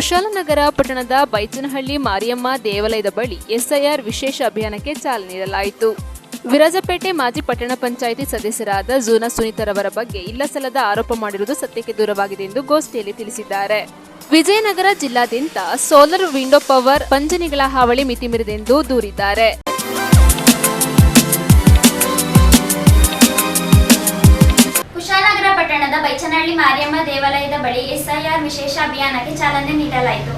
ಕುಶಾಲನಗರ ಪಟ್ಟಣದ ಬೈಚನಹಳ್ಳಿ ಮಾರಿಯಮ್ಮ ದೇವಾಲಯದ ಬಳಿ ಎಸ್ಐಆರ್ ವಿಶೇಷ ಅಭಿಯಾನಕ್ಕೆ ಚಾಲನೆ ನೀಡಲಾಯಿತು. ವಿರಾಜಪೇಟೆ ಮಾಜಿ ಪಟ್ಟಣ ಪಂಚಾಯಿತಿ ಸದಸ್ಯರಾದ ಜೂನಾ ಸುನೀತರವರ ಬಗ್ಗೆ ಇಲ್ಲಸಲ್ಲದ ಆರೋಪ ಮಾಡಿರುವುದು ಸತ್ಯಕ್ಕೆ ದೂರವಾಗಿದೆ ಎಂದು ಗೋಷ್ಠಿಯಲ್ಲಿ ತಿಳಿಸಿದ್ದಾರೆ. ವಿಜಯನಗರ ಜಿಲ್ಲಾದ್ಯಂತ ಸೋಲಾರ್ ವಿಂಡೋ ಪವರ್ ಪಂಜನಿಗಳ ಹಾವಳಿ ಮಿತಿ ಮೀರಿದೆಂದು ದೂರಿದ್ದಾರೆ. ಕುಶಾಲನಗರ ಪಟ್ಟಣದ ಬೈಚನಹಳ್ಳಿ ಮಾರಿಯಮ್ಮ ದೇವಾಲಯದ ಬಳಿ ಎಸ್ಐಆರ್ ವಿಶೇಷ ಅಭಿಯಾನಕ್ಕೆ ಚಾಲನೆ ನೀಡಲಾಯಿತು.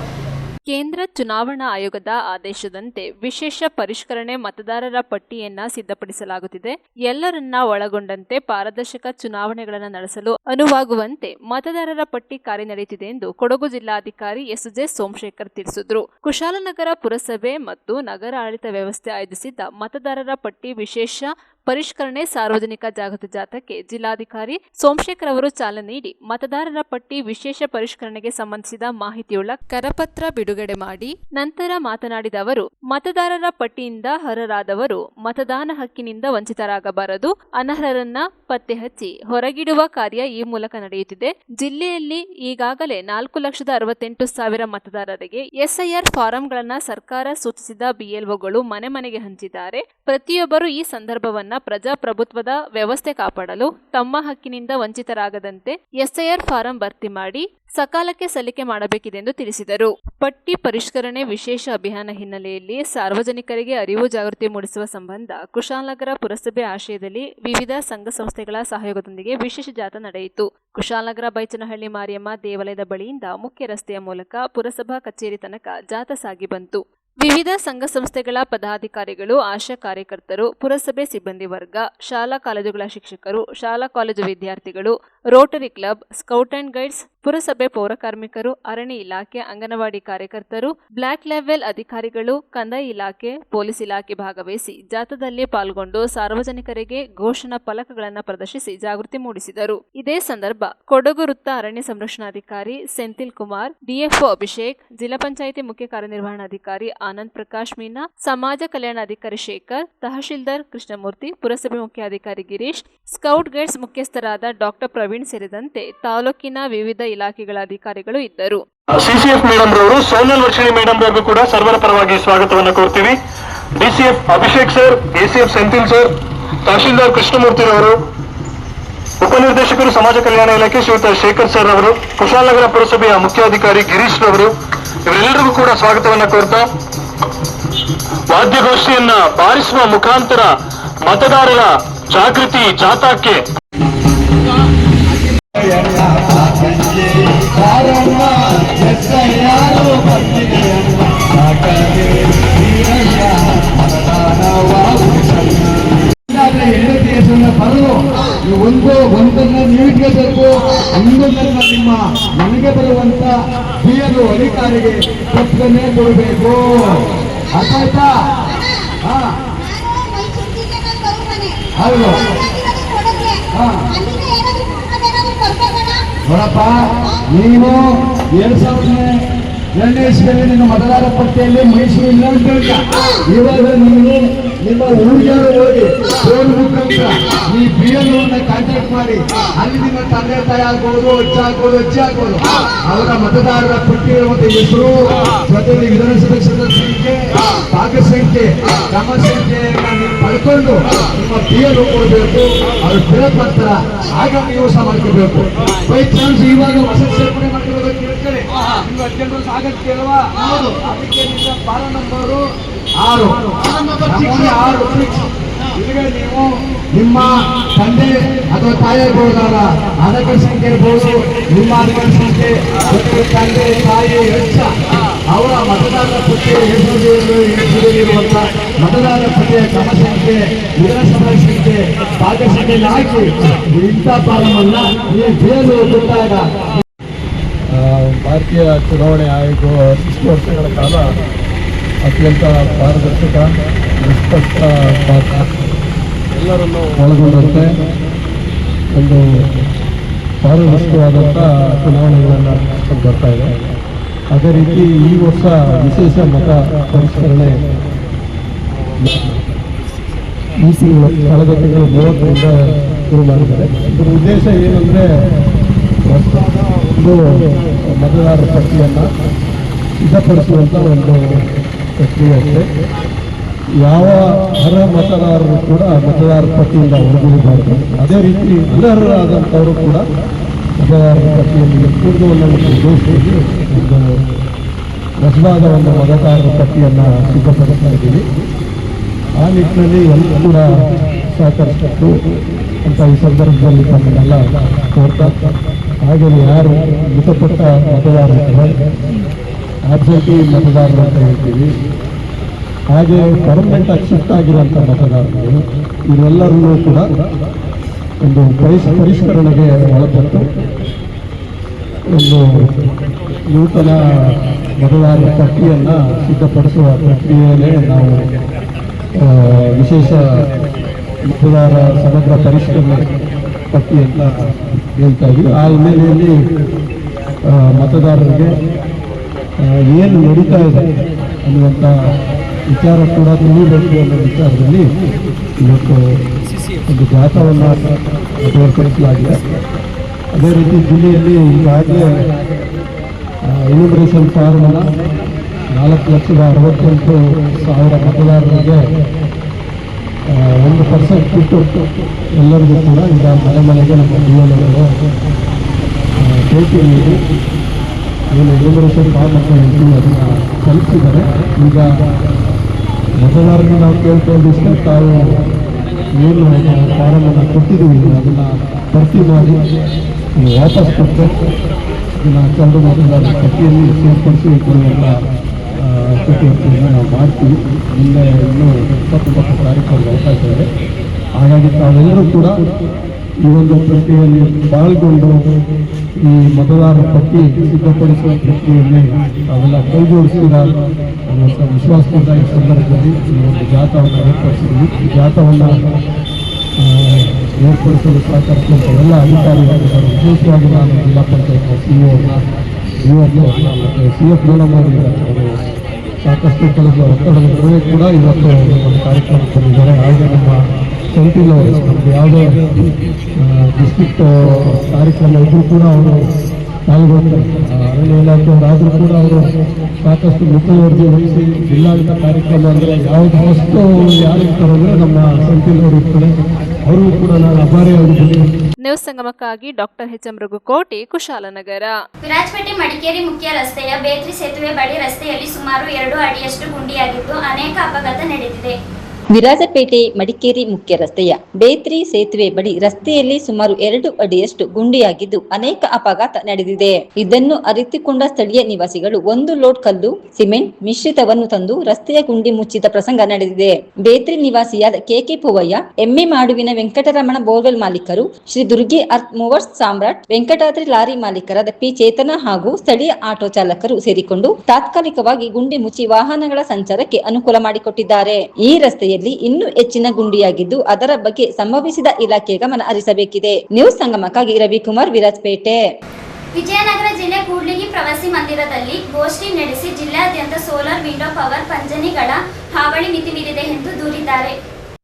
ಕೇಂದ್ರ ಚುನಾವಣಾ ಆಯೋಗದ ಆದೇಶದಂತೆ ವಿಶೇಷ ಪರಿಷ್ಕರಣೆ ಮತದಾರರ ಪಟ್ಟಿಯನ್ನ ಸಿದ್ಧಪಡಿಸಲಾಗುತ್ತಿದೆ. ಎಲ್ಲರನ್ನ ಒಳಗೊಂಡಂತೆ ಪಾರದರ್ಶಕ ಚುನಾವಣೆಗಳನ್ನು ನಡೆಸಲು ಅನುವಾಗುವಂತೆ ಮತದಾರರ ಪಟ್ಟಿ ಕಾರ್ಯನಡೆಯುತ್ತಿದೆ ಎಂದು ಕೊಡಗು ಜಿಲ್ಲಾಧಿಕಾರಿ ಎಸ್.ಜೆ. ಸೋಮಶೇಖರ್ ತಿಳಿಸಿದರು. ಕುಶಾಲನಗರ ಪುರಸಭೆ ಮತ್ತು ನಗರ ಆಡಳಿತ ವ್ಯವಸ್ಥೆ ಆಯೋಜಿಸಿದ್ದ ಮತದಾರರ ಪಟ್ಟಿ ವಿಶೇಷ ಪರಿಷ್ಕರಣೆ ಸಾರ್ವಜನಿಕ ಜಾಗೃತಿ ಜಾಥಾಕ್ಕೆ ಜಿಲ್ಲಾಧಿಕಾರಿ ಸೋಮಶೇಖರ್ ಅವರು ಚಾಲನೆ ನೀಡಿ ಮತದಾರರ ಪಟ್ಟಿ ವಿಶೇಷ ಪರಿಷ್ಕರಣೆಗೆ ಸಂಬಂಧಿಸಿದ ಮಾಹಿತಿಯುಳ್ಳ ಕರಪತ್ರ ಬಿಡುಗಡೆ ಮಾಡಿ ನಂತರ ಮಾತನಾಡಿದ ಅವರು, ಮತದಾರರ ಪಟ್ಟಿಯಿಂದ ಅರ್ಹರಾದವರು ಮತದಾನ ಹಕ್ಕಿನಿಂದ ವಂಚಿತರಾಗಬಾರದು. ಅನರ್ಹರನ್ನ ಪತ್ತೆ ಹಚ್ಚಿ ಹೊರಗಿಡುವ ಕಾರ್ಯ ಈ ಮೂಲಕ ನಡೆಯುತ್ತಿದೆ. ಜಿಲ್ಲೆಯಲ್ಲಿ ಈಗಾಗಲೇ 4,68,000 ಮತದಾರರಿಗೆ ಎಸ್ಐಆರ್ ಫಾರಂಗಳನ್ನ ಸರ್ಕಾರ ಸೂಚಿಸಿದ ಬಿಎಲ್ಒಗಳು ಮನೆ ಮನೆಗೆ ಹಂಚಿದ್ದಾರೆ. ಪ್ರತಿಯೊಬ್ಬರು ಈ ಸಂದರ್ಭವನ್ನ ಪ್ರಜಾಪ್ರಭುತ್ವದ ವ್ಯವಸ್ಥೆ ಕಾಪಾಡಲು ತಮ್ಮ ಹಕ್ಕಿನಿಂದ ವಂಚಿತರಾಗದಂತೆ ಎಸ್ಐಆರ್ ಫಾರಂ ಭರ್ತಿ ಮಾಡಿ ಸಕಾಲಕ್ಕೆ ಸಲ್ಲಿಕೆ ಮಾಡಬೇಕಿದೆ ಎಂದು ತಿಳಿಸಿದರು. ಪಟ್ಟಿ ಪರಿಷ್ಕರಣೆ ವಿಶೇಷ ಅಭಿಯಾನ ಹಿನ್ನೆಲೆಯಲ್ಲಿ ಸಾರ್ವಜನಿಕರಿಗೆ ಅರಿವು ಜಾಗೃತಿ ಮೂಡಿಸುವ ಸಂಬಂಧ ಕುಶಾಲನಗರ ಪುರಸಭೆ ಆಶ್ರಯದಲ್ಲಿ ವಿವಿಧ ಸಂಘ ಸಂಸ್ಥೆಗಳ ಸಹಯೋಗದೊಂದಿಗೆ ವಿಶೇಷ ಜಾಥಾ ನಡೆಯಿತು. ಕುಶಾಲನಗರ ಬೈಚನಹಳ್ಳಿ ಮಾರಿಯಮ್ಮ ದೇವಾಲಯದ ಬಳಿಯಿಂದ ಮುಖ್ಯ ರಸ್ತೆಯ ಮೂಲಕ ಪುರಸಭಾ ಕಚೇರಿ ತನಕ ಜಾಥಾ ಸಾಗಿ ಬಂತು. ವಿವಿಧ ಸಂಘ ಸಂಸ್ಥೆಗಳ ಪದಾಧಿಕಾರಿಗಳು, ಆಶಾ ಕಾರ್ಯಕರ್ತರು, ಪುರಸಭೆ ಸಿಬ್ಬಂದಿ ವರ್ಗ, ಶಾಲಾ ಕಾಲೇಜುಗಳ ಶಿಕ್ಷಕರು, ಶಾಲಾ ಕಾಲೇಜು ವಿದ್ಯಾರ್ಥಿಗಳು, Rotary club, scout and guides, ಪುರಸಭೆ ಪೌರಕಾರ್ಮಿಕರು, ಅರಣ್ಯ ಇಲಾಖೆ, ಅಂಗನವಾಡಿ ಕಾರ್ಯಕರ್ತರು, ಬ್ಲಾಕ್ ಲೆವೆಲ್ ಅಧಿಕಾರಿಗಳು, ಕಂದಾಯ ಇಲಾಖೆ, ಪೊಲೀಸ್ ಇಲಾಖೆ ಭಾಗವಹಿಸಿ ಜಾಥಾದಲ್ಲಿ ಪಾಲ್ಗೊಂಡು ಸಾರ್ವಜನಿಕರಿಗೆ ಘೋಷಣಾ ಫಲಕಗಳನ್ನು ಪ್ರದರ್ಶಿಸಿ ಜಾಗೃತಿ ಮೂಡಿಸಿದರು. ಇದೇ ಸಂದರ್ಭ ಕೊಡಗು ವೃತ್ತ ಅರಣ್ಯ ಸಂರಕ್ಷಣಾಧಿಕಾರಿ ಸೆಂಥಿಲ್ ಕುಮಾರ್, ಡಿಎಫ್ಒ ಅಭಿಷೇಕ್, ಜಿಲ್ಲಾ ಪಂಚಾಯಿತಿ ಮುಖ್ಯ ಕಾರ್ಯನಿರ್ವಹಣಾಧಿಕಾರಿ ಆನಂದ್ ಪ್ರಕಾಶ್ ಮೀನಾ, ಸಮಾಜ ಕಲ್ಯಾಣಾಧಿಕಾರಿ ಶೇಖರ್, ತಹಶೀಲ್ದಾರ್ ಕೃಷ್ಣಮೂರ್ತಿ, ಪುರಸಭೆ ಮುಖ್ಯಾಧಿಕಾರಿ ಗಿರೀಶ್, ಸ್ಕೌಟ್ ಗೈಡ್ಸ್ ಮುಖ್ಯಸ್ಥರಾದ ಡಾಕ್ಟರ್ ಪ್ರವೀಣ್ ಸೇರಿದಂತೆ ತಾಲೂಕಿನ ವಿವಿಧ ಇಲಾಖೆಗಳ ಅಧಿಕಾರಿಗಳು ಇದ್ದರು. ಸಿಸಿಎಫ್ ಮೇಡಮ್ ರವರು, ಸೋನಲ್ ವರ್ಷಿಣಿ ಮೇಡಮ್ ರವರಿಗೂ ಕೂಡ ಸರ್ವರ ಪರವಾಗಿ ಸ್ವಾಗತವನ್ನು ಕೋರ್ತೀವಿ. DCF Abhishek sir, ACF Senthil sir, tahsildar Krishnamurthy ರವರು, ಉಪನಿರ್ದೇಶಕರು ಸಮಾಜ ಕಲ್ಯಾಣ ಇಲಾಖೆ ಶ್ರೀಯುತ ಶೇಖರ್ ಸರ್ ಅವರು, ಕುಶಾಲನಗರ ಪುರಸಭೆಯ ಮುಖ್ಯಾಧಿಕಾರಿ ಗಿರೀಶ್ ರವರು, ಇವರೆಲ್ಲರಿಗೂ ಕೂಡ ಸ್ವಾಗತವನ್ನ ಕೋರ್ತಾ ವಾದ್ಯಗೋಷ್ಠಿಯನ್ನ ಬಾರಿಸುವ ಮುಖಾಂತರ ಮತದಾರರ ಜಾಗೃತಿ ಜಾಥಾಕ್ಕೆ ಒಂದನ್ನ ನೀವು ಇಟ್ಕೋಬೇಕು, ಇನ್ನೊಂದನ್ನ ನಿಮ್ಮ ಮನೆಗೆ ಬರುವಂತ ಬಿಎಲ್ಒ ಅಧಿಕಾರಿಗೆ ತಪ್ಪನೆ ಕೊಡಬೇಕು. ಅರ್ಥ ಆಯ್ತಾ? ಹೌದು. ನೋಡಪ್ಪ, ನೀನು 2002ನೇ ಇಸ್ವಿಯಲ್ಲಿ ನಿನ್ನ ಮತದಾರ ಪಟ್ಟಿಯಲ್ಲಿ ಮೈಸೂರು ಇಲ್ಲ ಅಂತ ಹೇಳ್ತಾ, ಇವಾಗ ನೀವು ನಿಮ್ಮ ಊರಿಗೆ ಹೋಗಿ ಫೋನ್ ಮುಖಾಂತರ ಈ ಬಿಎಲ್ಒನ್ನ ಕಾಂಟ್ಯಾಕ್ಟ್ ಮಾಡಿ ಅಲ್ಲಿ ನಿಮ್ಮ ತಂದೆ ತಾಯಿ ಆಗ್ಬೋದು, ಅಜ್ಜಿ ಆಗ್ಬೋದು ಅವರ ಮತದಾರರ ಪಟ್ಟಿ ಇರುವಂತ ಹೆಸರು, ಜೊತೆಗೆ ವಿಧಾನಸಭೆ ಸಂಖ್ಯೆ, ಭಾಗ ಸಂಖ್ಯೆ, ಕ್ರಮ ಸಂಖ್ಯೆಯನ್ನ ನೀವು ಪಡ್ಕೊಂಡು ನಿಮ್ಮ ಬಿಎಲ್ಒ ಕೊಡಬೇಕು. ಅವ್ರು ಬಿಡಪತ್ರ ಆಗ ನೀವು ಸಹ ಮಾಡ್ಕೋಬೇಕು. ಬೈ ಚಾನ್ಸ್ ಇವಾಗ ಹೊಸ ಸೇರ್ಪಡೆ ಮಾಡ್ಕೋಬೇಕು ಕೇಳ್ತಾರೆ, ನೀವು ಅರ್ಜೆಂಟ್ ಆಗತ್ತೆ ಅಲ್ವಾ? ಅದಕ್ಕೆ ನಿಮ್ಮ ಪಾಲ ನಂಬರು 6 ಈಗ ನೀವು ನಿಮ್ಮ ತಂದೆ ಅಥವಾ ತಾಯಿ ಇರ್ಬೋದಲ್ಲ, ಆಧಾರ್ ಕಾರ್ಡ್ ಸಂಖ್ಯೆ ಇರ್ಬೋದು, ನಿಮ್ಮ ಆಧಾರ್ ಕಾರ್ಡ್ ಸಂಖ್ಯೆ, ತಂದೆ ತಾಯಿ ಹೆಚ್ಚ ಅವರ ಮತದಾರರ ಪಟ್ಟಿಯ ಹೆಸರಿರುವಂತ ಮತದಾರರ ಪಟ್ಟಿಯ ಕ್ರಮ ಸಂಖ್ಯೆ, ವಿಧಾನಸಭಾ ಸಂಖ್ಯೆ, ಭಾಗ ಸಂಖ್ಯೆಯಲ್ಲಿ ಹಾಕಿ ಇಂಥ ಫಾರಮನ್ನ ಈ ಬೇಲು ಕೊಟ್ಟಾಗ ಭಾರತೀಯ ಚುನಾವಣೆ ಆಯೋಗ 10 ವರ್ಷಗಳ ಕಾಲ ಅತ್ಯಂತ ಪಾರದರ್ಶಕ, ನಿಷ್ಪಕ್ಷಪಾತ ಎಲ್ಲರನ್ನು ಒಳಗೊಂಡಂತೆ ಒಂದು ಪಾರದರ್ಶಕವಾದಂಥ ಚುನಾವಣೆಗಳನ್ನು ಬರ್ತಾ ಇದೆ. ಅದೇ ರೀತಿ ಈ ವರ್ಷ ವಿಶೇಷ ಮತ ಪರಿಷ್ಕರಣೆ ಈ ಕಳೆದ ತಿಂಗಳು 30ರಿಂದ ಶುರು ಮಾಡಿದ್ದಾರೆ. ಇದರ ಉದ್ದೇಶ ಏನಂದರೆ ಒಂದು ಮತದಾರರ ಪಟ್ಟಿಯನ್ನು ಸಿದ್ಧಪಡಿಸುವಂಥ ಒಂದು ಪ್ರಕ್ರಿಯೆ ಇದೆ. ಯಾವ ಅರ್ಹ ಮತದಾರರು ಕೂಡ ಮತದಾರರ ಪಟ್ಟಿಯಿಂದ ಹೊರಗಿರಬಾರ್ದು. ಅದೇ ರೀತಿ ಅನರ್ಹರಾದಂಥವರು ಕೂಡ ಮತದಾರರ ಪಟ್ಟಿಯಲ್ಲಿ ಪೂರ್ವವನ್ನು ಉದ್ದೇಶಿಸಿ ಒಂದು ಹೊಸದಾದ ಒಂದು ಮತದಾರರ ಪಟ್ಟಿಯನ್ನು ಸಿದ್ಧಪಡಿಸ್ತಾ ಇದ್ದೀವಿ. ಆ ನಿಟ್ಟಿನಲ್ಲಿ ಎಲ್ಲರೂ ಕೂಡ ಸಹಕರಿಸಬೇಕು ಅಂತ ಈ ಸಂದರ್ಭದಲ್ಲಿ ತಮ್ಮನ್ನೆಲ್ಲ ಕೋರ್ತಾ, ಹಾಗೆಯೇ ಯಾರು ಮೃತಪಟ್ಟ ಮತದಾರರಿದ್ದಾರೆ, ಆಬ್ಸೆಂಟಿ ಮತದಾರರು ಅಂತ ಹೇಳ್ತೀವಿ, ಹಾಗೆ ಪರ್ಮನೆಂಟ್ ಆಗಿ ಶಿಫ್ಟ್ ಆಗಿರುವಂಥ ಮತದಾರರು, ಇವರೆಲ್ಲರನ್ನೂ ಕೂಡ ಒಂದು ಪರಿಷ್ಕರಣೆಗೆ ಒಳಪಟ್ಟು ಒಂದು ನೂತನ ಮತದಾರರ ಪಟ್ಟಿಯನ್ನು ಸಿದ್ಧಪಡಿಸುವ ಪ್ರಕ್ರಿಯೆಯಲ್ಲೇ ನಾವು ವಿಶೇಷ ಮತದಾರ ಸಮಗ್ರ ಪರಿಷ್ಕರಣೆ ಪಟ್ಟಿ ಅಂತ ಹೇಳ್ತಾ ಇದ್ದೀವಿ. ಆ ಹಿನ್ನೆಲೆಯಲ್ಲಿ ಮತದಾರರಿಗೆ ಏನು ನಡೀತಾ ಇದೆ ಅನ್ನುವಂಥ ವಿಚಾರ ಕೂಡ ತಿಳಿಯಬೇಕು ಅನ್ನೋ ವಿಚಾರದಲ್ಲಿ ಇವತ್ತು ಒಂದು ಜಾಥಾವನ್ನು ಏರ್ಪಡಿಸಲಾಗಿದೆ. ಅದೇ ರೀತಿ ಜಿಲ್ಲೆಯಲ್ಲಿ ಈಗಾಗಲೇ ಎನ್ಯುಮರೇಷನ್ ಫಾರ್ಮನ್ನು 4,68,000 ಮತದಾರರಿಗೆ 1% ಬಿಟ್ಟು ಎಲ್ಲರಿಗೂ ಕೂಡ ಈಗ ಮನೆ ಮನೆಗೆ ನಮ್ಮ ಜಿಲ್ಲೆಯವರು ಭೇಟಿ ನೀಡಿ ಏನು ಎನ್ಯುಮರೇಷನ್ ಫಾರ್ಮ್ ಅಂತ ಹೇಳ್ತೀವಿ ಅದನ್ನು ತಲುಪಿಸಿದ್ದಾರೆ. ಈಗ ಮತದಾರರಿಗೆ ನಾವು ಕೇಳ್ಕೊಂಡಿಷ್ಟ ತಾವು ಏನು ಫಾರಮನ್ನು ಕೊಟ್ಟಿದ್ದೀವಿ ಅದನ್ನು ಭರ್ತಿ ಮಾಡಿ ವಾಪಸ್ ಕೊಟ್ಟು ಇದನ್ನು ಚಂದ ಮತದಾರರ ಪಟ್ಟಿಯಲ್ಲಿ ಸೇರ್ಪಡಿಸಿ ಕೊಡುವಂಥ ಚಟುವಟಿಕೆಯನ್ನು ನಾವು ಮಾಡ್ತೀವಿ. ಮುಂದೆ ಇನ್ನೂ 29 ತಾರೀಕು ಅವಕಾಶ ಇದೆ. ಹಾಗಾಗಿ ತಾವೆಲ್ಲರೂ ಕೂಡ ಈ ಒಂದು ಪ್ರಕ್ರಿಯೆಯಲ್ಲಿ ಪಾಲ್ಗೊಂಡು ಈ ಮತದಾರರ ಪಟ್ಟಿ ಸಿದ್ಧಪಡಿಸುವ ಪ್ರಕ್ರಿಯೆಯಲ್ಲಿ ಅವೆಲ್ಲ ಕೈಜೋಡಿಸಿದ ಅನ್ನುವಂಥ ವಿಶ್ವಾಸದಿಂದ ಈ ಸಂದರ್ಭದಲ್ಲಿ ಈ ಒಂದು ಜಾಥಾವನ್ನು ಏರ್ಪಡಿಸಿದ್ವಿ. ಈ ಜಾಥಾವನ್ನು ಏರ್ಪಡಿಸಲು ಸಹಕರಿಸಿದಂಥ ಎಲ್ಲ ಅಧಿಕಾರಿಗಳಿದ್ದಾರೆ. ವಿಶೇಷವಾಗಿ ನಾನು ಜಿಲ್ಲಾ ಪಂಚಾಯತ್ ಸಿಇಒ ಮತ್ತು CF ಮೂಲಮಾಡಿದ್ದಾರೆ. ಅವರು ಸಾಕಷ್ಟು ಕೆಲಸ ಒತ್ತಡದ ನಡುವೆ ಕೂಡ ಇವತ್ತು ಒಂದು ಕಾರ್ಯಕ್ರಮ ಬಂದಿದ್ದಾರೆ. ಹಾಗೆ ನಮ್ಮ ಸೆಂಟ್ರಲ್ ಅವರು ನಮ್ಗೆ ಯಾವುದೇ ಡಿಸ್ಟ್ರಿಕ್ಟ್ ಕಾರ್ಯಕ್ರಮ ಇದ್ರೂ ಕೂಡ ಅವರು ಪಾಲ್ಗೊಳ್ತಾರೆ. ಅರಣ್ಯ ಇಲಾಖೆಯವರಾದರೂ ಕೂಡ ಅವರು ಸಾಕಷ್ಟು ಮುತುವರ್ಜಿ ವಹಿಸಿ ಜಿಲ್ಲಾಡಳಿತ ಕಾರ್ಯಕ್ರಮ ಅಂದರೆ ಯಾವುದು ಫಸ್ಟು ಯಾರು ಇರ್ತಾರೆ ಅಂದರೆ ನಮ್ಮ ಸೆಂಟ್ರಲ್ ಅವರು ಇರ್ತಾರೆ. ಅವ್ರಿಗೂ ಕೂಡ ನಾನು ಅಭಾರಿಯಾಗಿದ್ದೀನಿ. ನ್ಯೂಸ್ ಸಂಗಮಕ್ಕಾಗಿ ಡಾಕ್ಟರ್ HM ರಘುಕೋಟಿ, ಕುಶಾಲನಗರ. ವಿರಾಜಪೇಟೆ ಮಡಿಕೇರಿ ಮುಖ್ಯ ರಸ್ತೆಯ ಬೇತ್ರಿ ಸೇತುವೆ ಬಳಿ ರಸ್ತೆಯಲ್ಲಿ ಸುಮಾರು 2 ಅಡಿಯಷ್ಟು ಗುಂಡಿಯಾಗಿದ್ದು ಅನೇಕ ಅಪಘಾತ ನಡೆದಿದೆ. ವಿರಾಜಪೇಟೆ ಮಡಿಕೇರಿ ಮುಖ್ಯ ರಸ್ತೆಯ ಬೇತ್ರಿ ಸೇತುವೆ ಬಳಿ ರಸ್ತೆಯಲ್ಲಿ ಸುಮಾರು 2 ಅಡಿಯಷ್ಟು ಗುಂಡಿಯಾಗಿದ್ದು ಅನೇಕ ಅಪಘಾತ ನಡೆದಿದೆ. ಇದನ್ನು ಅರಿತುಕೊಂಡ ಸ್ಥಳೀಯ ನಿವಾಸಿಗಳು 1 ಲೋಡ್ ಕಲ್ಲು, ಸಿಮೆಂಟ್ ಮಿಶ್ರಿತವನ್ನು ತಂದು ರಸ್ತೆಯ ಗುಂಡಿ ಮುಚ್ಚಿದ ಪ್ರಸಂಗ ನಡೆದಿದೆ. ಬೇತ್ರಿ ನಿವಾಸಿಯಾದ KK ಪೂವಯ್ಯ, ಎಮ್ಮೆ ಮಾಡುವಿನ ವೆಂಕಟರಮಣ ಬೋರ್ವೆಲ್ ಮಾಲೀಕರು, ಶ್ರೀ ದುರ್ಗಿ ಅರ್ತ್ ಮೂವರ್ಸ್ ಸಾಮ್ರಾಟ್, ವೆಂಕಟಾದ್ರಿ ಲಾರಿ ಮಾಲೀಕರಾದ P ಚೇತನ ಹಾಗೂ ಸ್ಥಳೀಯ ಆಟೋ ಚಾಲಕರು ಸೇರಿಕೊಂಡು ತಾತ್ಕಾಲಿಕವಾಗಿ ಗುಂಡಿ ಮುಚ್ಚಿ ವಾಹನಗಳ ಸಂಚಾರಕ್ಕೆ ಅನುಕೂಲ ಮಾಡಿಕೊಟ್ಟಿದ್ದಾರೆ. ಈ ರಸ್ತೆಯಲ್ಲಿ ಇನ್ನೂ ಹೆಚ್ಚಿನ ಗುಂಡಿಯಾಗಿದ್ದು ಅದರ ಬಗ್ಗೆ ಸಂಬಂಧಿಸಿದ ಇಲಾಖೆ ಗಮನ ಹರಿಸಬೇಕಿದೆ. ನ್ಯೂಸ್ ಸಂಗಮಕ್ಕಾಗಿ ರವಿಕುಮಾರ್, ವಿರಾಜಪೇಟೆ. ವಿಜಯನಗರ ಜಿಲ್ಲೆ ಕೂಡ್ಲಿಗಿ ಪ್ರವಾಸಿ ಮಂದಿರದಲ್ಲಿ ಗೋಷ್ಠಿ ನಡೆಸಿ ಜಿಲ್ಲೆಯಾದ್ಯಂತ ಸೋಲಾರ್ ವಿಂಡೋ ಪವರ್ ಪಂಜನಿಗಳ ಹಾವಳಿ ಮಿತಿ ಮೀರಿದೆ ಎಂದು ದೂರಿದ್ದಾರೆ.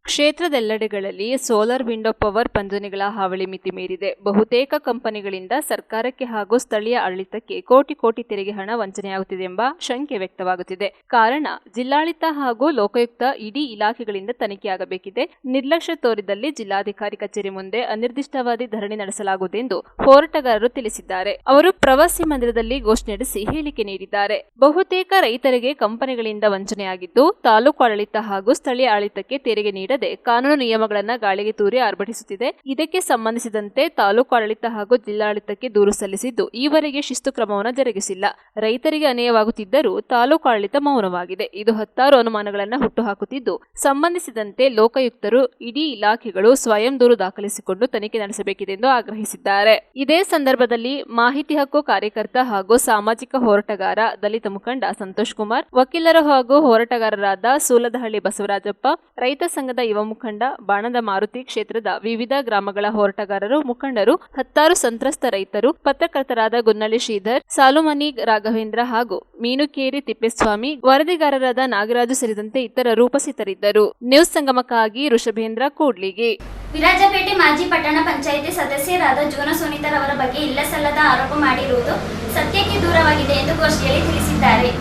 ಕ್ಷೇತ್ರದೆಲ್ಲೆಡೆಗಳಲ್ಲಿ ಸೋಲಾರ್ ವಿಂಡೋ ಪವರ್ ಪಂಜನಿಗಳ ಹಾವಳಿ ಮಿತಿ ಮೀರಿದೆ. ಬಹುತೇಕ ಕಂಪನಿಗಳಿಂದ ಸರ್ಕಾರಕ್ಕೆ ಹಾಗೂ ಸ್ಥಳೀಯ ಆಡಳಿತಕ್ಕೆ ಕೋಟಿ ತೆರಿಗೆ ಹಣ ವಂಚನೆಯಾಗುತ್ತಿದೆ ಎಂಬ ಶಂಕೆ ವ್ಯಕ್ತವಾಗುತ್ತಿದೆ. ಕಾರಣ ಜಿಲ್ಲಾಡಳಿತ ಹಾಗೂ ಲೋಕಾಯುಕ್ತ ಇಡೀ ಇಲಾಖೆಗಳಿಂದ ತನಿಖೆಯಾಗಬೇಕಿದೆ. ನಿರ್ಲಕ್ಷ್ಯ ತೋರಿದಲ್ಲಿ ಜಿಲ್ಲಾಧಿಕಾರಿ ಕಚೇರಿ ಮುಂದೆ ಅನಿರ್ದಿಷ್ಟಾವಧಿ ಧರಣಿ ನಡೆಸಲಾಗುವುದೆಂದು ಹೋರಾಟಗಾರರು ತಿಳಿಸಿದ್ದಾರೆ. ಅವರು ಪ್ರವಾಸಿ ಮಂದಿರದಲ್ಲಿ ಗೋಷ್ಠಿ ನಡೆಸಿ ಹೇಳಿಕೆ ನೀಡಿದ್ದಾರೆ. ಬಹುತೇಕ ರೈತರಿಗೆ ಕಂಪನಿಗಳಿಂದ ವಂಚನೆಯಾಗಿದ್ದು ತಾಲೂಕು ಆಡಳಿತ ಹಾಗೂ ಸ್ಥಳೀಯ ಆಡಳಿತಕ್ಕೆ ತೆರಿಗೆ ನೀಡದೆ ಕಾನೂನು ನಿಯಮಗಳನ್ನು ಗಾಳಿಗೆ ತೂರಿ ಆರ್ಭಟಿಸುತ್ತಿದೆ. ಇದಕ್ಕೆ ಸಂಬಂಧಿಸಿದಂತೆ ತಾಲೂಕು ಆಡಳಿತ ಹಾಗೂ ಜಿಲ್ಲಾಡಳಿತಕ್ಕೆ ದೂರು ಸಲ್ಲಿಸಿದ್ದು ಈವರೆಗೆ ಶಿಸ್ತು ಕ್ರಮವನ್ನು ಜರುಗಿಸಿಲ್ಲ. ರೈತರಿಗೆ ಅನ್ಯಾಯವಾಗುತ್ತಿದ್ದರೂ ತಾಲೂಕು ಆಡಳಿತ ಮೌನವಾಗಿದೆ. ಇದು 10 ಅನುಮಾನಗಳನ್ನು ಹುಟ್ಟುಹಾಕುತ್ತಿದ್ದು ಸಂಬಂಧಿಸಿದಂತೆ ಲೋಕಾಯುಕ್ತರು ಇಡೀ ಇಲಾಖೆಗಳು ಸ್ವಯಂ ದೂರು ದಾಖಲಿಸಿಕೊಂಡು ತನಿಖೆ ನಡೆಸಬೇಕಿದೆ ಎಂದು ಆಗ್ರಹಿಸಿದ್ದಾರೆ. ಇದೇ ಸಂದರ್ಭದಲ್ಲಿ ಮಾಹಿತಿ ಹಕ್ಕು ಕಾರ್ಯಕರ್ತ ಹಾಗೂ ಸಾಮಾಜಿಕ ಹೋರಾಟಗಾರ ದಲಿತ ಮುಖಂಡ ಸಂತೋಷ್ ಕುಮಾರ್, ವಕೀಲರು ಹಾಗೂ ಹೋರಾಟಗಾರರಾದ ಸೂಲದಹಳ್ಳಿ ಬಸವರಾಜಪ್ಪ, ರೈತ ಸಂಘದ ಯುವ ಮುಖಂಡ ಬಾಣದ ಮಾರುತಿ, ಕ್ಷೇತ್ರದ ವಿವಿಧ ಗ್ರಾಮಗಳ ಹೋರಾಟಗಾರರು, ಮುಖಂಡರು, 10 ಸಂತ್ರಸ್ತ ರೈತರು, ಪತ್ರಕರ್ತರಾದ ಗುನ್ನಳ್ಳಿ ಶ್ರೀಧರ್, ಸಾಲುಮನಿ ರಾಘವೇಂದ್ರ ಹಾಗೂ ಮೀನುಕೇರಿ ತಿಪ್ಪೇಸ್ವಾಮಿ, ವರದಿಗಾರರಾದ ನಾಗರಾಜು ಸೇರಿದಂತೆ ಇತರರು ಉಪಸ್ಥಿತರಿದ್ದರು. ನ್ಯೂಸ್ ಸಂಗಮಕ್ಕಾಗಿ ಋಷಭೇಂದ್ರ, ಕೂಡ್ಲಿಗಿ. ವಿರಾಜಪೇಟೆ ಮಾಜಿ ಪಟ್ಟಣ ಪಂಚಾಯಿತಿ ಸದಸ್ಯರಾದ ಜೂನ ಸೋನಿತರವರ ಬಗ್ಗೆ ಇಲ್ಲಸಲ್ಲದ ಆರೋಪ ಮಾಡಿರುವುದು ಸತ್ಯಕ್ಕೆ ದೂರವಾಗಿದೆ ಎಂದು ಗೋಷ್ಠಿಯಲ್ಲಿ ತಿಳಿಸಿದ್ದಾರೆ.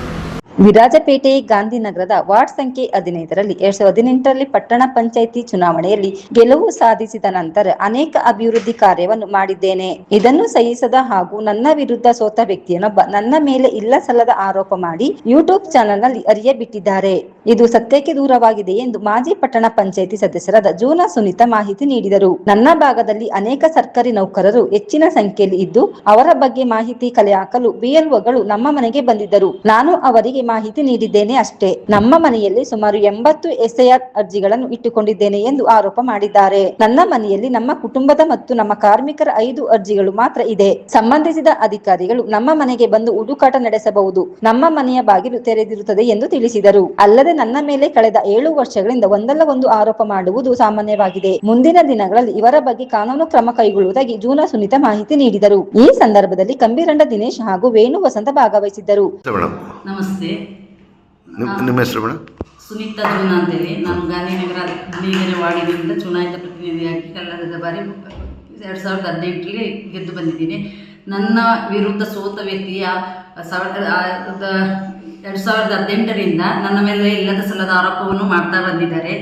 ವಿರಾಜಪೇಟೆ ಗಾಂಧಿನಗರದ ವಾರ್ಡ್ ಸಂಖ್ಯೆ 15ರಲ್ಲಿ 2018ರಲ್ಲಿ ಪಟ್ಟಣ ಪಂಚಾಯಿತಿ ಚುನಾವಣೆಯಲ್ಲಿ ಗೆಲುವು ಸಾಧಿಸಿದ ನಂತರ ಅನೇಕ ಅಭಿವೃದ್ಧಿ ಕಾರ್ಯವನ್ನು ಮಾಡಿದ್ದೇನೆ. ಇದನ್ನು ಸಹಿಸದ ಹಾಗೂ ನನ್ನ ವಿರುದ್ಧ ಸೋತ ವ್ಯಕ್ತಿಯೊಬ್ಬ ನನ್ನ ಮೇಲೆ ಇಲ್ಲ ಸಲ್ಲದ ಆರೋಪ ಮಾಡಿ ಯೂಟ್ಯೂಬ್ ಚಾನೆಲ್ನಲ್ಲಿ ಹರಿಯಬಿಟ್ಟಿದ್ದಾರೆ. ಇದು ಸತ್ಯಕ್ಕೆ ದೂರವಾಗಿದೆ ಎಂದು ಮಾಜಿ ಪಟ್ಟಣ ಪಂಚಾಯಿತಿ ಸದಸ್ಯರಾದ ಜೂನಾ ಸುನೀತಾ ಮಾಹಿತಿ ನೀಡಿದರು. ನನ್ನ ಭಾಗದಲ್ಲಿ ಅನೇಕ ಸರ್ಕಾರಿ ನೌಕರರು ಹೆಚ್ಚಿನ ಸಂಖ್ಯೆಯಲ್ಲಿ ಇದ್ದು ಅವರ ಬಗ್ಗೆ ಮಾಹಿತಿ ಕಲೆ ಹಾಕಲು ಬಿಎಲ್ಒಗಳು ನಮ್ಮ ಮನೆಗೆ ಬಂದಿದ್ದರು. ನಾನು ಅವರಿಗೆ ಮಾಹಿತಿ ನೀಡಿದ್ದೇನೆ ಅಷ್ಟೇ. ನಮ್ಮ ಮನೆಯಲ್ಲಿ ಸುಮಾರು 80 SIR ಅರ್ಜಿಗಳನ್ನು ಇಟ್ಟುಕೊಂಡಿದ್ದೇನೆ ಎಂದು ಆರೋಪ ಮಾಡಿದ್ದಾರೆ. ನನ್ನ ಮನೆಯಲ್ಲಿ ನಮ್ಮ ಕುಟುಂಬದ ಮತ್ತು ನಮ್ಮ ಕಾರ್ಮಿಕರ 5 ಅರ್ಜಿಗಳು ಮಾತ್ರ ಇದೆ. ಸಂಬಂಧಿಸಿದ ಅಧಿಕಾರಿಗಳು ನಮ್ಮ ಮನೆಗೆ ಬಂದು ಹುಡುಕಾಟ ನಡೆಸಬಹುದು. ನಮ್ಮ ಮನೆಯ ಬಾಗಿಲು ತೆರೆದಿರುತ್ತದೆ ಎಂದು ತಿಳಿಸಿದರು. ಅಲ್ಲದೆ ನನ್ನ ಮೇಲೆ ಕಳೆದ 7 ವರ್ಷಗಳಿಂದ ಒಂದಲ್ಲ ಒಂದು ಆರೋಪ ಮಾಡುವುದು ಸಾಮಾನ್ಯವಾಗಿದೆ. ಮುಂದಿನ ದಿನಗಳಲ್ಲಿ ಇವರ ಬಗ್ಗೆ ಕಾನೂನು ಕ್ರಮ ಕೈಗೊಳ್ಳುವುದಾಗಿ ಜೂನಾ ಸುನೀತಾ ಮಾಹಿತಿ ನೀಡಿದರು. ಈ ಸಂದರ್ಭದಲ್ಲಿ ಕಂಬೀರಂಡ ದಿನೇಶ್ ಹಾಗೂ ವೇಣು ವಸಂತ ಭಾಗವಹಿಸಿದ್ದರು. ನಮಸ್ತೆ, ನಿಮ್ಮ ಹೆಸರು ಮೇಡಮ್? ಸುನೀತಾ ಜೂನಾ ಅಂತೇಳಿ. ನಾನು ಗಾಂಧಿನಗರ ಹಳ್ಳಿಗೆರೆ ವಾರ್ಡಿನಿಂದ ಚುನಾಯಿತ ಪ್ರತಿನಿಧಿಯಾಗಿ ಕಳೆದ ಬಾರಿ 2018ರಲ್ಲಿ ಗೆದ್ದು ಬಂದಿದ್ದೀನಿ. ನನ್ನ ವಿರುದ್ಧ ಸೋತ ವ್ಯಕ್ತಿಯ 2018ರಿಂದ ನನ್ನ ಮೇಲೆ ಇಲ್ಲದ ಸಲ್ಲದ ಆರೋಪವನ್ನು ಮಾಡ್ತಾ ಬಂದಿದ್ದಾರೆ.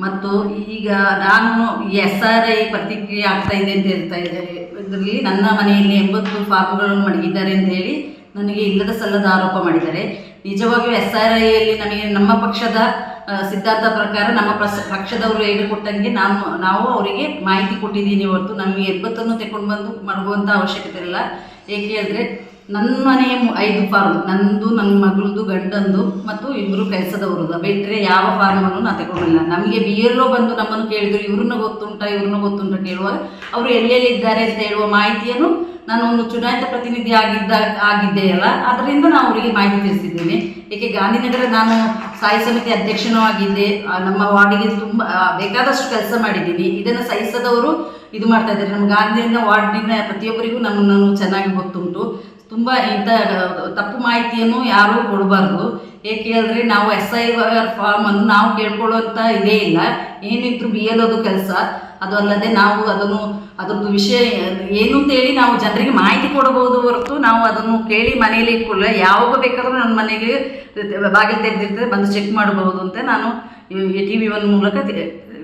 ಮತ್ತು ಈಗ ನಾನು SRI ಪ್ರತಿಕ್ರಿಯೆ ಆಗ್ತಾ ಇದೆ ಅಂತ ಹೇಳ್ತಾ ಇದ್ದಾರೆ. ಇದರಲ್ಲಿ ನನ್ನ ಮನೆಯಲ್ಲಿ 80 ಫಾರ್ಮ್ಗಳನ್ನು ಮಡಗಿದ್ದಾರೆ ಅಂತ ಹೇಳಿ ನನಗೆ ಇಲ್ಲದ ಸಲ್ಲದ ಆರೋಪ ಮಾಡಿದ್ದಾರೆ. ನಿಜವಾಗಿಯೂ SRIಯಲ್ಲಿ ನಮಗೆ ನಮ್ಮ ಪಕ್ಷದ ಸಿದ್ಧಾಂತ ಪ್ರಕಾರ ನಮ್ಮ ಪಕ್ಷದವರು ಹೇಳಿಕೊಟ್ಟಂಗೆ ನಾವು ಅವರಿಗೆ ಮಾಹಿತಿ ಕೊಟ್ಟಿದ್ದೀನಿ ಹೊರತು ನಮಗೆ 80 ತಗೊಂಡು ಬಂದು ಮಡಗುವಂಥ ಅವಶ್ಯಕತೆ ಇಲ್ಲ. ಏಕೆ ಹೇಳಿದ್ರೆ ನನ್ನ ಮನೆಯ 5 ಫಾರ್ಮ್, ನಂದು, ನನ್ನ ಮಗಳದು, ಗಂಡಂದು ಮತ್ತು 2 ಕೆಲಸದವ್ರದ್ದು, ಬಿಟ್ಟರೆ ಯಾವ ಫಾರ್ಮನ್ನು ನಾನು ತಗೊಂಡಿಲ್ಲ. ನಮಗೆ BLO ಬಂದು ನಮ್ಮನ್ನು ಕೇಳಿದ್ರು, ಇವ್ರನ್ನ ಗೊತ್ತುಂಟ ಕೇಳುವಾಗ ಅವರು ಎಲ್ಲೆಲ್ಲಿದ್ದಾರೆ ಅಂತ ಹೇಳುವ ಮಾಹಿತಿಯನ್ನು ನಾನು ಒಂದು ಚುನಾಯಿತ ಪ್ರತಿನಿಧಿ ಆಗಿದ್ದೆಯಲ್ಲ, ಅದರಿಂದ ನಾನು ಅವರಿಗೆ ಮಾಹಿತಿ ತಿಳಿಸಿದ್ದೇನೆ. ಏಕೆ ಗಾಂಧಿನಗರ ನಾನು ಸ್ಥಾಯಿ ಸಮಿತಿ ಅಧ್ಯಕ್ಷನೂ ಆಗಿದ್ದೆ. ನಮ್ಮ ವಾರ್ಡಿಗೆ ತುಂಬ ಬೇಕಾದಷ್ಟು ಕೆಲಸ ಮಾಡಿದ್ದೀನಿ. ಇದನ್ನು ಸಹಿಸದವರು ಇದು ಮಾಡ್ತಾ ಇದ್ದಾರೆ. ನಮ್ಮ ಗಾಂಧಿನ ವಾರ್ಡಿನ ಪ್ರತಿಯೊಬ್ಬರಿಗೂ ನಮ್ಮನ್ನು ಚೆನ್ನಾಗಿ ಗೊತ್ತುಂಟು. ತುಂಬ ಇಂಥ ತಪ್ಪು ಮಾಹಿತಿಯನ್ನು ಯಾರೂ ಕೊಡಬಾರ್ದು. ಏಕೆ ಹೇಳಿದ್ರೆ ನಾವು SIR ಫಾರ್ಮನ್ನು ನಾವು ಕೇಳ್ಕೊಳ್ಳುವಂಥ ಇದೇ ಇಲ್ಲ. ಏನಿದ್ರು BLOದು ಕೆಲಸ. ಅದು ಅಲ್ಲದೆ ನಾವು ಅದರದ್ದು ವಿಷಯ ಏನು ಅಂತೇಳಿ ನಾವು ಜನರಿಗೆ ಮಾಹಿತಿ ಕೊಡಬಹುದು ಹೊರತು ನಾವು ಅದನ್ನು ಕೇಳಿ ಮನೆಯಲ್ಲಿ ಇಟ್ಕೊಳ್ಳ. ಯಾವಾಗ ಬೇಕಾದರೂ ನನ್ನ ಮನೆಗೆ ಬಾಗಿಲು ತೆಗೆದಿರ್ತದೆ, ಬಂದು ಚೆಕ್ ಮಾಡಬಹುದು ಅಂತ ನಾನು TV1 ಮೂಲಕ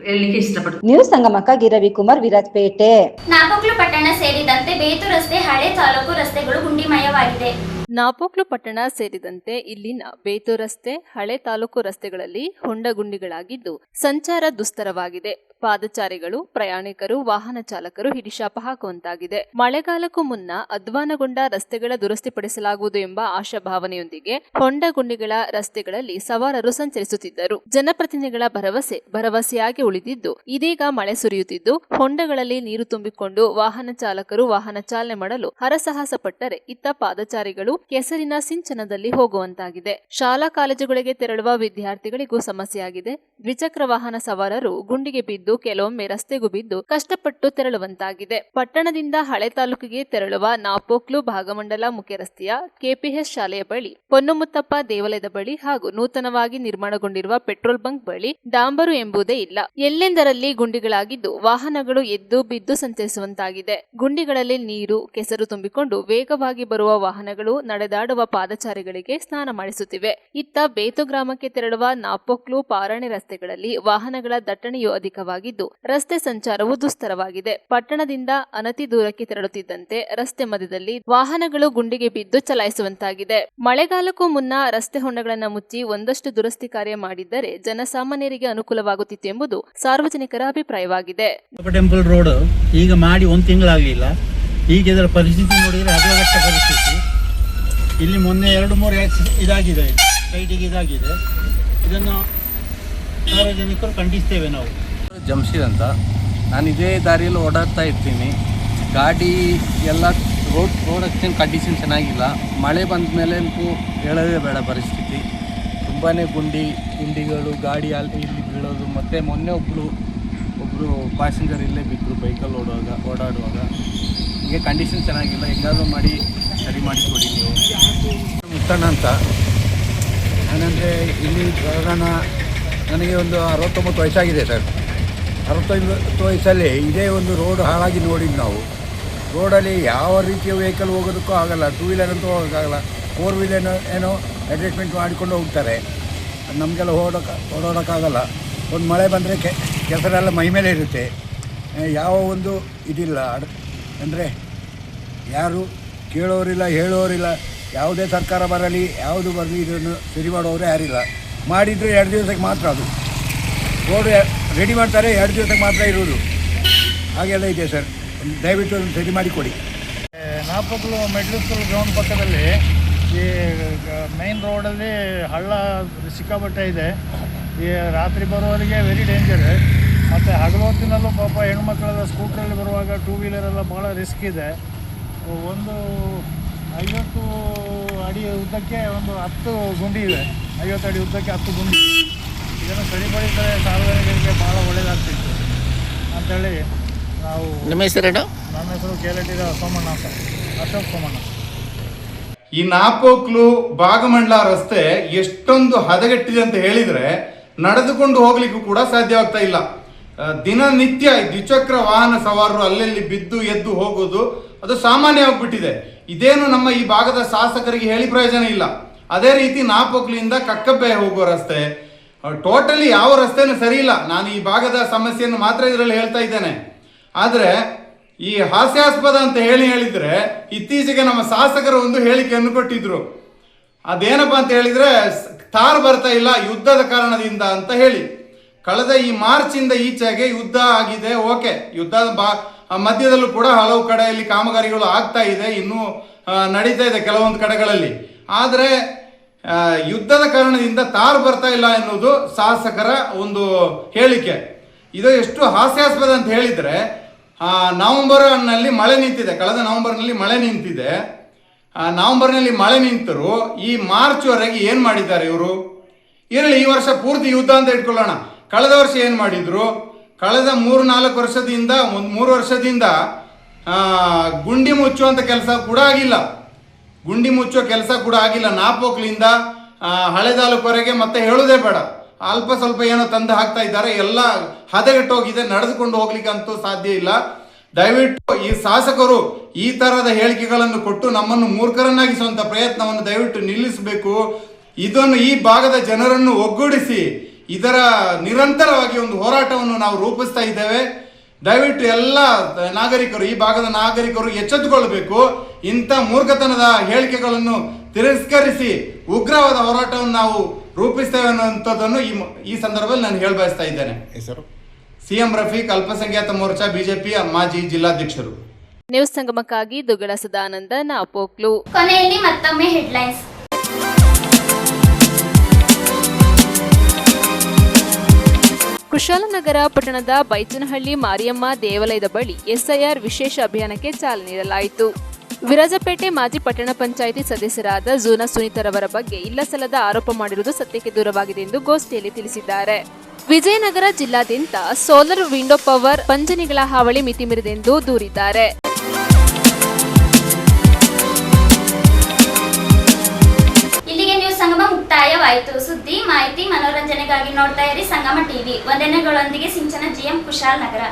ಹೇಳಲಿಕ್ಕೆ ಇಷ್ಟಪಡ್ತೀನಿ. ನ್ಯೂಸ್ ಸಂಗಮಕ್ಕಾಗಿ ರವಿಕುಮಾರ್, ವಿರಾಜಪೇಟೆ. ನಾಪೋಕ್ಲು ಪಟ್ಟಣ ಸೇರಿದಂತೆ ಬೇತು ರಸ್ತೆ, ಹಳೆ ತಾಲೂಕು ರಸ್ತೆಗಳು ಗುಂಡಿಮಯವಾಗಿದೆ. ನಾಪೋಕ್ಲು ಪಟ್ಟಣ ಸೇರಿದಂತೆ ಇಲ್ಲಿನ ಬೇತು ರಸ್ತೆ, ಹಳೆ ತಾಲೂಕು ರಸ್ತೆಗಳಲ್ಲಿ ಹೊಂಡಗುಂಡಿಗಳಾಗಿದ್ದು ಸಂಚಾರ ದುಸ್ತರವಾಗಿದೆ. ಪಾದಚಾರಿಗಳು, ಪ್ರಯಾಣಿಕರು, ವಾಹನ ಚಾಲಕರು ಹಿಡಿಶಾಪ ಹಾಕುವಂತಾಗಿದೆ. ಮಳೆಗಾಲಕ್ಕೂ ಮುನ್ನ ಅಧ್ವಾನಗೊಂಡ ರಸ್ತೆಗಳ ದುರಸ್ತಿಪಡಿಸಲಾಗುವುದು ಎಂಬ ಆಶಾಭಾವನೆಯೊಂದಿಗೆ ಹೊಂಡಗುಂಡಿಗಳ ರಸ್ತೆಗಳಲ್ಲಿ ಸವಾರರು ಸಂಚರಿಸುತ್ತಿದ್ದರು. ಜನಪ್ರತಿನಿಧಿಗಳ ಭರವಸೆಯಾಗಿ ಉಳಿದಿದ್ದು ಇದೀಗ ಮಳೆ ಸುರಿಯುತ್ತಿದ್ದು ಹೊಂಡಗಳಲ್ಲಿ ನೀರು ತುಂಬಿಕೊಂಡು ವಾಹನ ಚಾಲಕರು ವಾಹನ ಚಾಲನೆ ಮಾಡಲು ಹರಸಾಹಸ ಪಟ್ಟರೆ ಇತ್ತ ಪಾದಚಾರಿಗಳು ಕೆಸರಿನ ಸಿಂಚನದಲ್ಲಿ ಹೋಗುವಂತಾಗಿದೆ. ಶಾಲಾ ಕಾಲೇಜುಗಳಿಗೆ ತೆರಳುವ ವಿದ್ಯಾರ್ಥಿಗಳಿಗೂ ಸಮಸ್ಯೆಯಾಗಿದೆ. ದ್ವಿಚಕ್ರ ವಾಹನ ಸವಾರರು ಗುಂಡಿಗೆ ಬಿದ್ದು ಕೆಲವೊಮ್ಮೆ ರಸ್ತೆಗೂ ಬಿದ್ದು ಕಷ್ಟಪಟ್ಟು ತೆರಳುವಂತಾಗಿದೆ. ಪಟ್ಟಣದಿಂದ ಹಳೆ ತಾಲೂಕಿಗೆ ತೆರಳುವ ನಾಪೋಕ್ಲು ಭಾಗಮಂಡಲ ಮುಖ್ಯ ರಸ್ತೆಯ KPH ಶಾಲೆಯ ಬಳಿ, ಪೊನ್ನುಮುತ್ತಪ್ಪ ದೇವಾಲಯದ ಬಳಿ ಹಾಗೂ ನೂತನವಾಗಿ ನಿರ್ಮಾಣಗೊಂಡಿರುವ ಪೆಟ್ರೋಲ್ ಬಂಕ್ ಬಳಿ ಡಾಂಬರು ಎಂಬುದೇ ಇಲ್ಲ. ಎಲ್ಲೆಂದರಲ್ಲಿ ಗುಂಡಿಗಳಾಗಿದ್ದು ವಾಹನಗಳು ಎದ್ದು ಬಿದ್ದು ಸಂಚರಿಸುವಂತಾಗಿದೆ. ಗುಂಡಿಗಳಲ್ಲಿ ನೀರು, ಕೆಸರು ತುಂಬಿಕೊಂಡು ವೇಗವಾಗಿ ಬರುವ ವಾಹನಗಳು ನಡೆದಾಡುವ ಪಾದಚಾರಿಗಳಿಗೆ ಸ್ನಾನ ಮಾಡಿಸುತ್ತಿವೆ. ಇತ್ತ ಬೇತು ಗ್ರಾಮಕ್ಕೆ ತೆರಳುವ ನಾಪೋಕ್ಲು ಪಾರಾಣೆ ರಸ್ತೆಗಳಲ್ಲಿ ವಾಹನಗಳ ದಟ್ಟಣೆಯೂ ಅಧಿಕವಾಗಿದ್ದು ರಸ್ತೆ ಸಂಚಾರವು ದುಸ್ತರವಾಗಿದೆ. ಪಟ್ಟಣದಿಂದ ಅನತಿ ದೂರಕ್ಕೆ ತೆರಳುತ್ತಿದ್ದಂತೆ ರಸ್ತೆ ಮಧ್ಯದಲ್ಲಿ ವಾಹನಗಳು ಗುಂಡಿಗೆ ಬಿದ್ದು ಚಲಾಯಿಸುವಂತಾಗಿದೆ. ಮಳೆಗಾಲಕ್ಕೂ ಮುನ್ನ ರಸ್ತೆ ಹೊಂಡಗಳನ್ನು ಮುಚ್ಚಿ ಒಂದಷ್ಟು ದುರಸ್ತಿ ಕಾರ್ಯ ಮಾಡಿದ್ದರೆ ಜನಸಾಮಾನ್ಯರಿಗೆ ಅನುಕೂಲವಾಗುತ್ತಿತ್ತು ಎಂಬುದು ಸಾರ್ವಜನಿಕರ ಅಭಿಪ್ರಾಯವಾಗಿದೆ. ಟೆಂಪಲ್ ರೋಡ್ ಈಗ ಮಾಡಿ 1 ತಿಂಗಳಾಗಲಿಲ್ಲ. ಈಗ ಇದರ ಪರಿಸ್ಥಿತಿ ನೋಡಿದರೆ ಅಧ್ವಾಗಷ್ಟ ಪರಿಸ್ಥಿತಿ. ಇಲ್ಲಿ ಮೊನ್ನೆ 2-3 ಇದಾಗಿದೆ, ಸೈಟಿಗೆ ಇದಾಗಿದೆ. ಇದನ್ನು ಸಾರ್ವಜನಿಕರು ಖಂಡಿಸ್ತೇವೆ. ನಾವು ಜಮ್ಶೀದ್ ಅಂತ, ನಾನು ಇದೇ ದಾರಿಯಲ್ಲಿ ಓಡಾಡ್ತಾ ಇರ್ತೀನಿ. ಗಾಡಿ ಎಲ್ಲ ರೋಡ್ ಅಷ್ಟೇನು ಕಂಡೀಷನ್ ಚೆನ್ನಾಗಿಲ್ಲ. ಮಳೆ ಬಂದ ಮೇಲೆ ಅಂತೂ ಹೇಳೋದೇ ಬೇಡ ಪರಿಸ್ಥಿತಿ. ತುಂಬಾ ಗುಂಡಿಗಳು, ಗಾಡಿ ಅಲ್ಲಿ ಇಲ್ಲಿ ಬೀಳೋದು. ಮತ್ತು ಮೊನ್ನೆ ಒಬ್ಬರು ಪ್ಯಾಸೆಂಜರ್ ಇಲ್ಲೇ ಬಿದ್ದರು ಬೈಕಲ್ಲಿ ಓಡಾಡುವಾಗ. ಹೀಗೆ ಕಂಡೀಷನ್ ಚೆನ್ನಾಗಿಲ್ಲ. ಹೆಂಗಾದರೂ ಮಾಡಿ ಸರಿ ಮಾಡಿಕೊಡಿ ನೀವು. ಮುತ್ತಣ್ಣ ಅಂತ. ನಾನಂದರೆ ಇಲ್ಲಿ ಬರೋಣ, ನನಗೆ ಒಂದು 69 ವಯಸ್ಸಾಗಿದೆ ಸರ್. 65 ವಯಸ್ಸಲ್ಲಿ ಇದೇ ಒಂದು ರೋಡ್ ಹಾಳಾಗಿ ನೋಡಿದ್ದು ನಾವು. ರೋಡಲ್ಲಿ ಯಾವ ರೀತಿಯ ವೆಹಿಕಲ್ ಹೋಗೋದಕ್ಕೂ ಆಗಲ್ಲ. 2 ವೀಲರ್ ಅಂತೂ ಹೋಗೋಕ್ಕಾಗಲ್ಲ. 4 ವೀಲರ್ ಏನೋ ಅಡ್ಜಸ್ಟ್ಮೆಂಟ್ ಮಾಡಿಕೊಂಡು ಹೋಗ್ತಾರೆ. ನಮಗೆಲ್ಲ ಓಡೋಕ್ಕಾಗಲ್ಲ. ಒಂದು ಮಳೆ ಬಂದರೆ ಕೆಸರೆಲ್ಲ ಮೈ ಮೇಲೆ ಇರುತ್ತೆ. ಯಾವ ಒಂದು ಇದಿಲ್ಲ, ಅಂದರೆ ಯಾರು ಕೇಳೋರಿಲ್ಲ, ಹೇಳೋರಿಲ್ಲ. ಯಾವುದೇ ಸರ್ಕಾರ ಬರಲಿ, ಯಾವುದು ಬರಲಿ, ಇದನ್ನು ಸರಿ ಮಾಡೋರು ಯಾರಿಲ್ಲ. ಮಾಡಿದರೆ 2 ದಿವಸಕ್ಕೆ ಮಾತ್ರ ಅದು ರೋಡು ರೆಡಿ ಮಾಡ್ತಾರೆ, 2 ದಿವಸಕ್ಕೆ ಮಾತ್ರ ಇರೋದು. ಹಾಗೆಲ್ಲ ಇದೆ ಸರ್, ದಯವಿಟ್ಟು ಅದನ್ನು ಸರಿ ಮಾಡಿಕೊಡಿ. ನಾಪಕ್ಲು ಮಿಡ್ಲ್ ಸ್ಕೂಲ್ ಗ್ರೌಂಡ್ ಪಕ್ಕದಲ್ಲಿ ಈ ಮೈನ್ ರೋಡಲ್ಲಿ ಹಳ್ಳ ಸಿಕ್ಕಾಪಟ್ಟೆ ಇದೆ. ಈ ರಾತ್ರಿ ಬರುವವರಿಗೆ ವೆರಿ ಡೇಂಜರ್. ಮತ್ತು ಹಗಲು ಹೊತ್ತಿನಲ್ಲೂ ಪಾಪ ಹೆಣ್ಮಕ್ಳೆಲ್ಲ ಸ್ಕೂಟ್ರಲ್ಲಿ ಬರುವಾಗ 2 ವೀಲರೆಲ್ಲ ಭಾಳ ರಿಸ್ಕ್ ಇದೆ. ಒಂದು 50 ಅಡಿ ಉದ್ದಕ್ಕೆ ಒಂದು 10 ಗುಂಡಿ ಇದೆ. 50 ಅಡಿ ಉದ್ದಕ್ಕೆ 10 ಗುಂಡಿ. ಇದನ್ನು ಸರಿಪಡಿಸಿದರೆ ಸಾರ್ವಜನಿಕರಿಗೆ ಭಾಳ ಒಳ್ಳೆಯದಾಗ್ತಿತ್ತು ಅಂಥೇಳಿ ನಾವು. ನಿಮ್ಮ ಹೆಸರೇನು? ನನ್ನ ಹೆಸರು ಕೇಳಟ್ಟಿದ ಸೋಮಣ್ಣ ಅಂತ, ಅಶೋಕ್ ಸೋಮಣ್ಣ. ಈ ನಾಪೋಕ್ಲು ಭಾಗಮಂಡಲ ರಸ್ತೆ ಎಷ್ಟೊಂದು ಹದಗೆಟ್ಟಿದೆ ಅಂತ ಹೇಳಿದರೆ ನಡೆದುಕೊಂಡು ಹೋಗ್ಲಿಕ್ಕೂ ಕೂಡ ಸಾಧ್ಯವಾಗ್ತಾ ಇಲ್ಲ. ದಿನನಿತ್ಯ ದ್ವಿಚಕ್ರ ವಾಹನ ಸವಾರರು ಅಲ್ಲಲ್ಲಿ ಬಿದ್ದು ಎದ್ದು ಹೋಗೋದು ಅದು ಸಾಮಾನ್ಯವಾಗಿಬಿಟ್ಟಿದೆ. ಇದೇನು ನಮ್ಮ ಈ ಭಾಗದ ಶಾಸಕರಿಗೆ ಹೇಳಿ ಪ್ರಯೋಜನ ಇಲ್ಲ. ಅದೇ ರೀತಿ ನಾಪೋಕ್ಲಿಂದ ಕಕ್ಕಬ್ಬೆ ಹೋಗುವ ರಸ್ತೆ ಟೋಟಲಿ ಯಾವ ರಸ್ತೆನೂ ಸರಿ ಇಲ್ಲ. ನಾನು ಈ ಭಾಗದ ಸಮಸ್ಯೆಯನ್ನು ಮಾತ್ರ ಇದರಲ್ಲಿ ಹೇಳ್ತಾ ಇದ್ದೇನೆ. ಆದರೆ ಈ ಹಾಸ್ಯಾಸ್ಪದ ಅಂತ ಹೇಳಿದರೆ ಇತ್ತೀಚೆಗೆ ನಮ್ಮ ಶಾಸಕರು ಒಂದು ಹೇಳಿಕೆಯನ್ನು ಕೊಟ್ಟಿದ್ರು. ಅದೇನಪ್ಪ ಅಂತ ಹೇಳಿದರೆ ತಾರ್ ಬರ್ತಾ ಇಲ್ಲ ಯುದ್ಧದ ಕಾರಣದಿಂದ ಅಂತ ಹೇಳಿ. ಕಳೆದ ಈ ಮಾರ್ಚಿಂದ ಈಚೆಗೆ ಯುದ್ಧ ಆಗಿದೆ. ಓಕೆ, ಯುದ್ಧದ ಮಧ್ಯದಲ್ಲೂ ಕೂಡ ಹಲವು ಕಡೆಯಲ್ಲಿ ಕಾಮಗಾರಿಗಳು ಆಗ್ತಾ ಇದೆ, ಇನ್ನೂ ನಡೀತಾ ಇದೆ ಕೆಲವೊಂದು ಕಡೆಗಳಲ್ಲಿ. ಆದರೆ ಯುದ್ಧದ ಕಾರಣದಿಂದ ತಾರ್ ಬರ್ತಾ ಇಲ್ಲ ಎನ್ನುವುದು ಶಾಸಕರ ಒಂದು ಹೇಳಿಕೆ. ಇದು ಎಷ್ಟು ಹಾಸ್ಯಾಸ್ಪದ ಅಂತ ಹೇಳಿದರೆ, ನವೆಂಬರ್ನಲ್ಲಿ ಮಳೆ ನಿಂತಿದೆ, ಕಳೆದ ನವೆಂಬರ್ನಲ್ಲಿ ಮಳೆ ನಿಂತಿದೆ. ನವೆಂಬರ್ನಲ್ಲಿ ಮಳೆ ನಿಂತರು ಈ ಮಾರ್ಚ್ವರೆಗೆ ಏನು ಮಾಡಿದ್ದಾರೆ ಇವರು? ಇರಲಿ, ಈ ವರ್ಷ ಪೂರ್ತಿ ಯುದ್ಧ ಅಂತ ಇಟ್ಕೊಳ್ಳೋಣ. ಕಳೆದ ವರ್ಷ ಏನು ಮಾಡಿದ್ರು? ಕಳೆದ 3-4 ವರ್ಷದಿಂದ 3 ವರ್ಷದಿಂದ ಗುಂಡಿ ಮುಚ್ಚುವಂಥ ಕೆಲಸ ಕೂಡ ಆಗಿಲ್ಲ. ಗುಂಡಿ ಮುಚ್ಚುವ ಕೆಲಸ ಕೂಡ ಆಗಿಲ್ಲ. ನಾಪೋಕ್ಲಿಂದ ಹಳೆದಾಲುವರೆಗೆ ಮತ್ತೆ ಹೇಳೋದೇ ಬೇಡ, ಅಲ್ಪ ಸ್ವಲ್ಪ ಏನೋ ತಂದು ಹಾಕ್ತಾ ಇದ್ದಾರೆ. ಎಲ್ಲ ಹದಗೆಟ್ಟೋಗಿದೆ, ನಡೆದುಕೊಂಡು ಹೋಗ್ಲಿಕ್ಕೆ ಅಂತೂ ಸಾಧ್ಯ ಇಲ್ಲ. ದಯವಿಟ್ಟು ಈ ಶಾಸಕರು ಈ ತರಹದ ಹೇಳಿಕೆಗಳನ್ನು ಕೊಟ್ಟು ನಮ್ಮನ್ನು ಮೂರ್ಖರನ್ನಾಗಿಸುವಂಥ ಪ್ರಯತ್ನವನ್ನು ದಯವಿಟ್ಟು ನಿಲ್ಲಿಸಬೇಕು. ಇದನ್ನು ಈ ಭಾಗದ ಜನರನ್ನು ಒಗ್ಗೂಡಿಸಿ ಇದರ ನಿರಂತರವಾಗಿ ಒಂದು ಹೋರಾಟವನ್ನು ನಾವು ರೂಪಿಸ್ತಾ ಇದ್ದೇವೆ. ದಯವಿಟ್ಟು ಎಲ್ಲ ನಾಗರಿಕರು, ಈ ಭಾಗದ ನಾಗರಿಕರು ಎಚ್ಚೆತ್ತುಕೊಳ್ಬೇಕು. ಇಂಥ ಮೂರ್ಖತನದ ಹೇಳಿಕೆಗಳನ್ನು ತಿರಸ್ಕರಿಸಿ ಉಗ್ರವಾದ ಹೋರಾಟವನ್ನು ನಾವು ರೂಪಿಸ್ತೇವೆ ಅನ್ನುವಂಥದ್ದನ್ನು ಈ ಸಂದರ್ಭದಲ್ಲಿ ನಾನು ಹೇಳಬಯಸ್ತಾ ಇದ್ದೇನೆ. ಹೆಸರು ಸಿಎಂ ರಫೀಕ್, ಅಲ್ಪಸಂಖ್ಯಾತ ಮೋರ್ಚಾ, ಬಿಜೆಪಿ ಮಾಜಿ ಜಿಲ್ಲಾಧ್ಯಕ್ಷರು. ನ್ಯೂಸ್ ಸಂಗಮಕ್ಕಾಗಿ ದುಗ್ಗಳ ಸದಾನಂದ, ನಾಪೋಕ್ಲು. ಕೊನೆಯಲ್ಲಿ ಮತ್ತೊಮ್ಮೆ ಹೆಡ್ಲೈನ್ಸ್. ಕುಶಾಲನಗರ ಪಟ್ಟಣದ ಬೈಚನಹಳ್ಳಿ ಮಾರಿಯಮ್ಮ ದೇವಾಲಯದ ಬಳಿ ಎಸ್ಐಆರ್ ವಿಶೇಷ ಅಭಿಯಾನಕ್ಕೆ ಚಾಲನೆ ನೀಡಲಾಯಿತು. ವಿರಾಜಪೇಟೆ ಮಾಜಿ ಪಟ್ಟಣ ಪಂಚಾಯಿತಿ ಸದಸ್ಯರಾದ ಜೂನಾ ಸುನೀತರವರ ಬಗ್ಗೆ ಇಲ್ಲಸಲ್ಲದ ಆರೋಪ ಮಾಡಿರುವುದು ಸತ್ಯಕ್ಕೆ ದೂರವಾಗಿದೆ ಎಂದು ಗೋಷ್ಠಿಯಲ್ಲಿ ತಿಳಿಸಿದ್ದಾರೆ. ವಿಜಯನಗರ ಜಿಲ್ಲಾದ್ಯಂತ ಸೋಲಾರ್ ವಿಂಡೋ ಪವರ್ ಪಂಜನಿಗಳ ಹಾವಳಿ ಮಿತಿ ಮೀರಿದೆಂದು ದೂರಿದ್ದಾರೆ. ಇಲ್ಲಿಗೆ ನ್ಯೂಸ್ ಸಂಗಮ ಮುಕ್ತಾಯವಾಯಿತು. ಸುದ್ದಿ, ಮಾಹಿತಿ, ಮನೋರಂಜನೆಗಾಗಿ ನೋಡ್ತಾ ಇರಿ ಸಂಗಮ ಟಿವಿ. ವಂದನೆಗಳೊಂದಿಗೆ ಸಿಂಚನ ಜಿಎಂ, ಕುಶಾಲನಗರ.